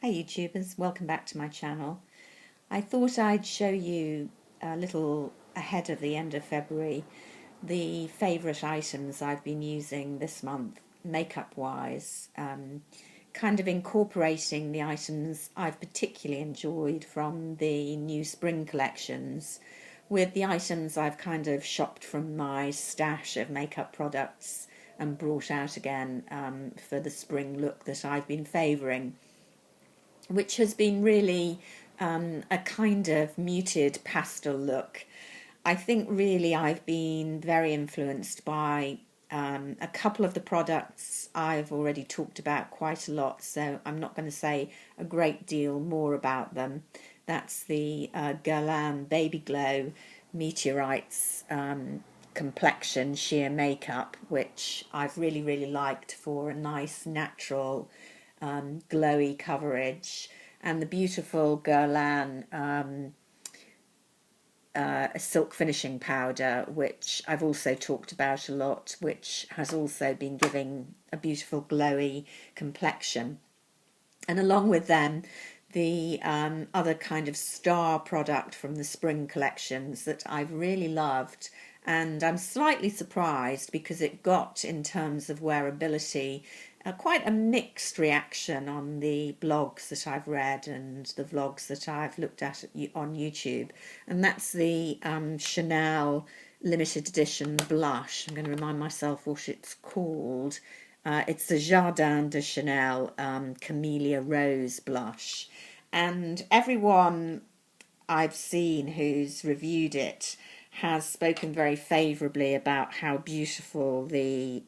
Hey YouTubers, welcome back to my channel. I thought I'd show you a little ahead of the end of February the favourite items I've been using this month makeup wise, kind of incorporating the items I've particularly enjoyed from the new spring collections with the items I've kind of shopped from my stash of makeup products and brought out again for the spring look that I've been favouring, which has been really a kind of muted pastel look. I think really I've been very influenced by a couple of the products I've already talked about quite a lot, so I'm not going to say a great deal more about them. That's the Guerlain Baby Glow Meteorites complexion sheer makeup, which I've really liked for a nice natural glowy coverage, and the beautiful Guerlain silk finishing powder, which I've also talked about a lot, which has also been giving a beautiful glowy complexion. And along with them, the other kind of star product from the spring collections that I've really loved, and I'm slightly surprised because it got, in terms of wearability, quite a mixed reaction on the blogs that I've read and the vlogs that I've looked at on YouTube, and that's the Chanel limited edition blush. I'm going to remind myself what it's called. It's the Jardin de Chanel Camellia Rose blush, and everyone I've seen who's reviewed it has spoken very favourably about how beautiful the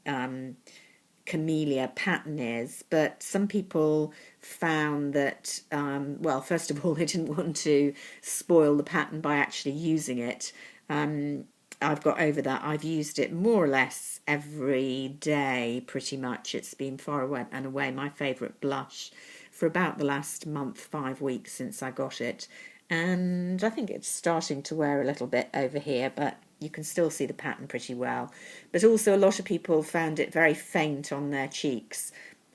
camellia pattern is, but some people found that, well, first of all, they didn't want to spoil the pattern by actually using it. I've got over that. I've used it more or less every day, pretty much. It's been far and away my favourite blush for about the last month, 5 weeks since I got it. And I think it's starting to wear a little bit over here, but you can still see the pattern pretty well. But also a lot of people found it very faint on their cheeks.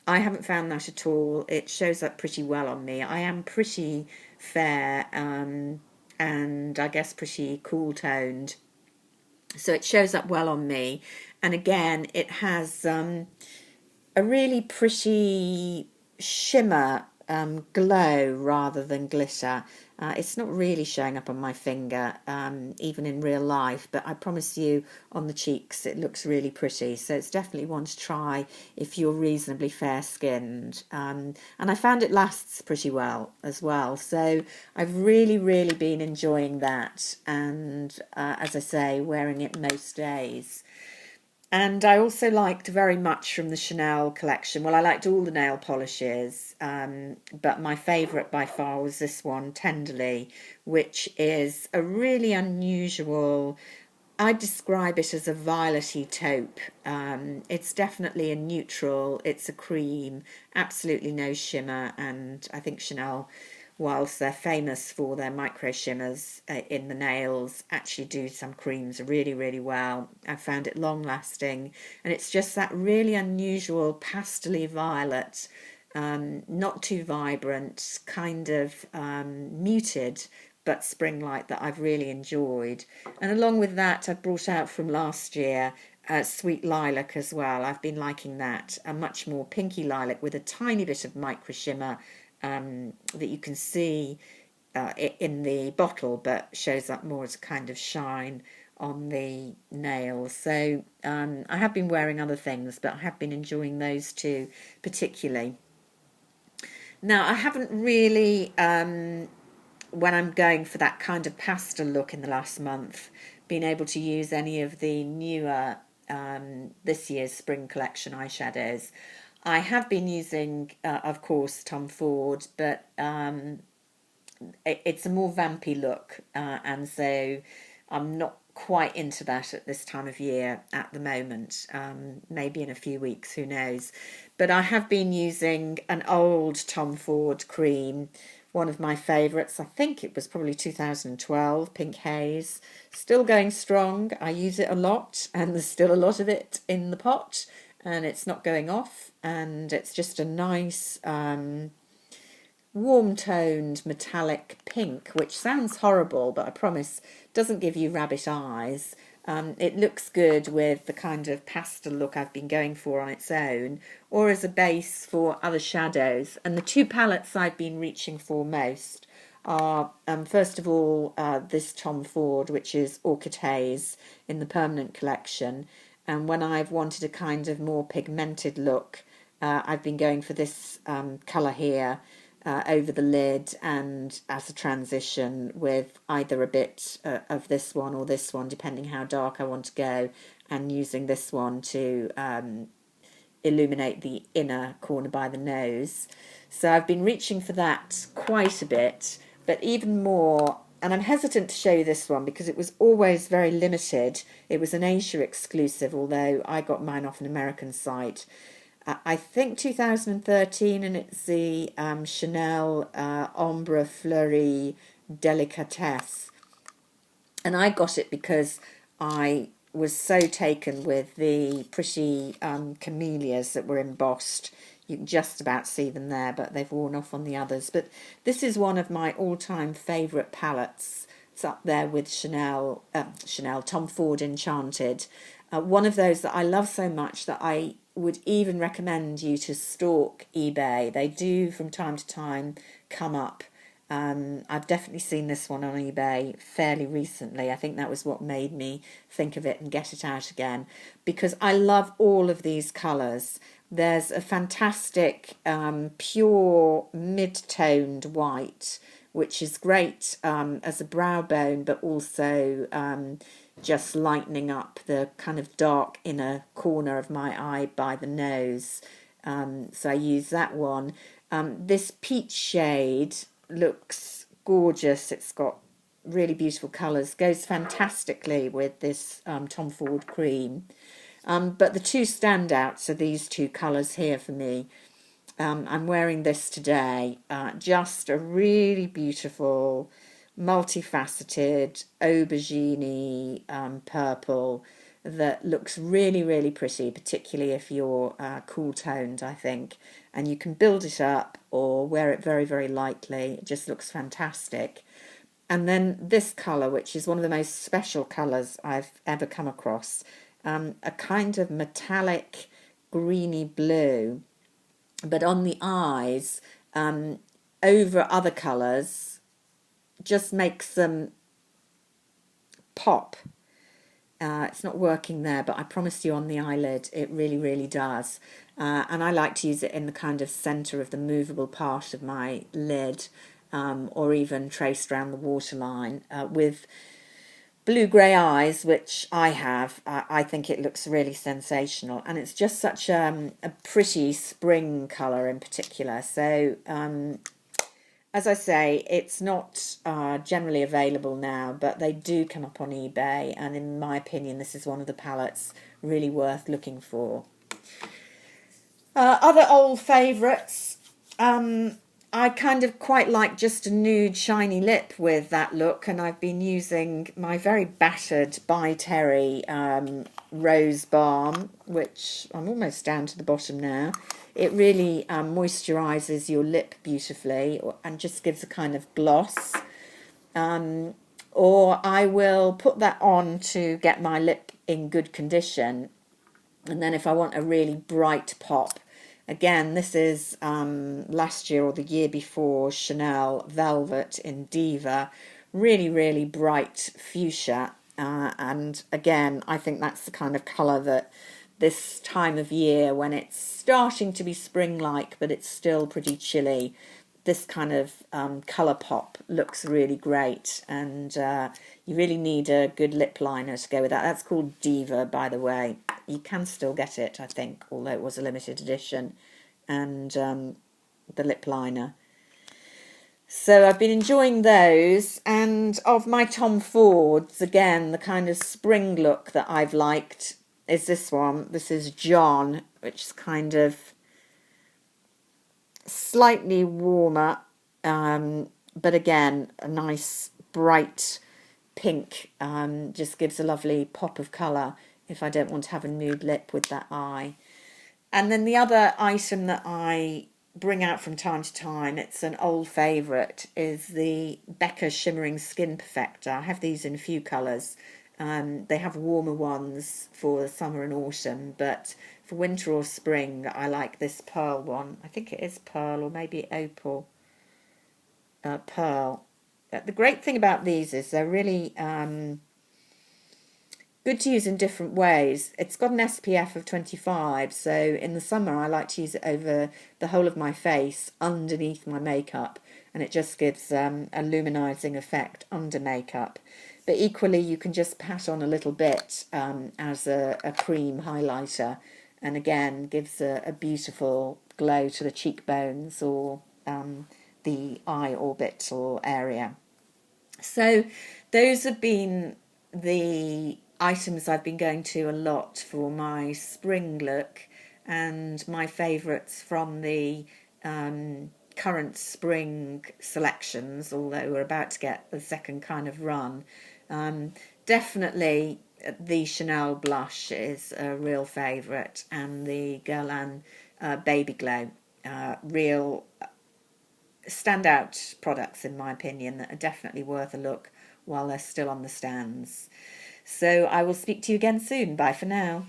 I haven't found that at all. It shows up pretty well on me. I am pretty fair and I guess pretty cool toned, so it shows up well on me. And again, it has a really pretty shimmer glow rather than glitter. It's not really showing up on my finger, even in real life, but I promise you on the cheeks it looks really pretty. So it's definitely one to try if you're reasonably fair-skinned. And I found it lasts pretty well as well. So I've really been enjoying that, and as I say, wearing it most days. And I also liked very much from the Chanel collection, well, I liked all the nail polishes, but my favourite by far was this one, Tenderly, which is a really unusual, I'd describe it as a violety taupe. It's definitely a neutral, it's a cream, absolutely no shimmer, and I think Chanel, whilst they're famous for their micro shimmers in the nails, actually do some creams really well. I found it long lasting, and it's just that really unusual pastely violet, not too vibrant, kind of muted but spring light, that I've really enjoyed. And along with that, I've brought out from last year Sweet Lilac as well. I've been liking that, a much more pinky lilac with a tiny bit of micro shimmer that you can see in the bottle, but shows up more as a kind of shine on the nails. So I have been wearing other things, but I have been enjoying those two particularly. Now, I haven't really, when I'm going for that kind of pastel look in the last month, been able to use any of the newer this year's spring collection eyeshadows. I have been using, of course, Tom Ford, but it's a more vampy look, and so I'm not quite into that at this time of year at the moment. Maybe in a few weeks, who knows. But I have been using an old Tom Ford cream, one of my favourites. I think it was probably 2012, Pink Haze. Still going strong. I use it a lot, and there's still a lot of it in the pot, and it's not going off, and it's just a nice warm-toned metallic pink, which sounds horrible, but I promise doesn't give you rabbit eyes. It looks good with the kind of pastel look I've been going for on its own, or as a base for other shadows. And the two palettes I've been reaching for most are, first of all, this Tom Ford, which is Orchid Haze in the permanent collection. And when I've wanted a kind of more pigmented look, I've been going for this colour here over the lid and as a transition with either a bit of this one or this one, depending how dark I want to go, and using this one to illuminate the inner corner by the nose. So I've been reaching for that quite a bit, but even more, and I'm hesitant to show you this one because it was always very limited. It was an Asia exclusive, although I got mine off an American site. I think 2013, and it's the Chanel Ombre Fleurie Delicatesse. And I got it because I was so taken with the pretty camellias that were embossed. You can just about see them there, but they've worn off on the others. But this is one of my all-time favourite palettes. It's up there with Tom Ford Enchanted. One of those that I love so much that I would even recommend you to stalk eBay. They do from time to time come up. I've definitely seen this one on eBay fairly recently. I think that was what made me think of it and get it out again, because I love all of these colours. There's a fantastic pure mid-toned white, which is great as a brow bone, but also just lightening up the kind of dark inner corner of my eye by the nose. So I use that one. This peach shade looks gorgeous. It's got really beautiful colours. Goes fantastically with this Tom Ford cream. But the two standouts are these two colours here for me. I'm wearing this today. Just a really beautiful, multifaceted aubergine purple that looks really, really pretty, particularly if you're cool toned, I think. And you can build it up or wear it very, very lightly. It just looks fantastic. And then this colour, which is one of the most special colours I've ever come across, a kind of metallic greeny blue, but on the eyes, over other colours, just makes them pop. It's not working there, but I promise you on the eyelid it really, really does. And I like to use it in the kind of centre of the movable part of my lid, or even traced around the waterline. With blue-grey eyes, which I have, I think it looks really sensational. And it's just such a pretty spring colour in particular. So as I say, it's not generally available now, but they do come up on eBay, and in my opinion, this is one of the palettes really worth looking for. Other old favourites, I kind of quite like just a nude shiny lip with that look, and I've been using my very battered By Terry Rose Balm, which I'm almost down to the bottom now. It really moisturises your lip beautifully and just gives a kind of gloss. Or I will put that on to get my lip in good condition. And then if I want a really bright pop, again, this is last year or the year before, Chanel Velvet in Diva. Really, really bright fuchsia. And again, I think that's the kind of colour that this time of year, when it's starting to be spring-like, but it's still pretty chilly, this kind of colour pop looks really great. And you really need a good lip liner to go with that. That's called Diva, by the way. You can still get it, I think, although it was a limited edition. And the lip liner. So I've been enjoying those. And of my Tom Fords, again, the kind of spring look that I've liked is this one. This is John, which is kind of slightly warmer, but again, a nice bright pink. Just gives a lovely pop of colour if I don't want to have a nude lip with that eye. And then the other item that I bring out from time to time, it's an old favourite, is the Becca Shimmering Skin Perfector. I have these in a few colours. They have warmer ones for summer and autumn, but for winter or spring, I like this pearl one. I think it is pearl or maybe opal. Pearl. The great thing about these is they're really good to use in different ways. It's got an SPF of 25, so in the summer I like to use it over the whole of my face, underneath my makeup, and it just gives a luminising effect under makeup. But equally, you can just pat on a little bit as a cream highlighter, and again gives a beautiful glow to the cheekbones or the eye orbit or area. So those have been the items I've been going to a lot for my spring look, and my favourites from the current spring selections, although we're about to get the second kind of run. Definitely the Chanel blush is a real favourite, and the Guerlain Baby Glow. Real standout products, in my opinion, that are definitely worth a look while they're still on the stands. So I will speak to you again soon. Bye for now.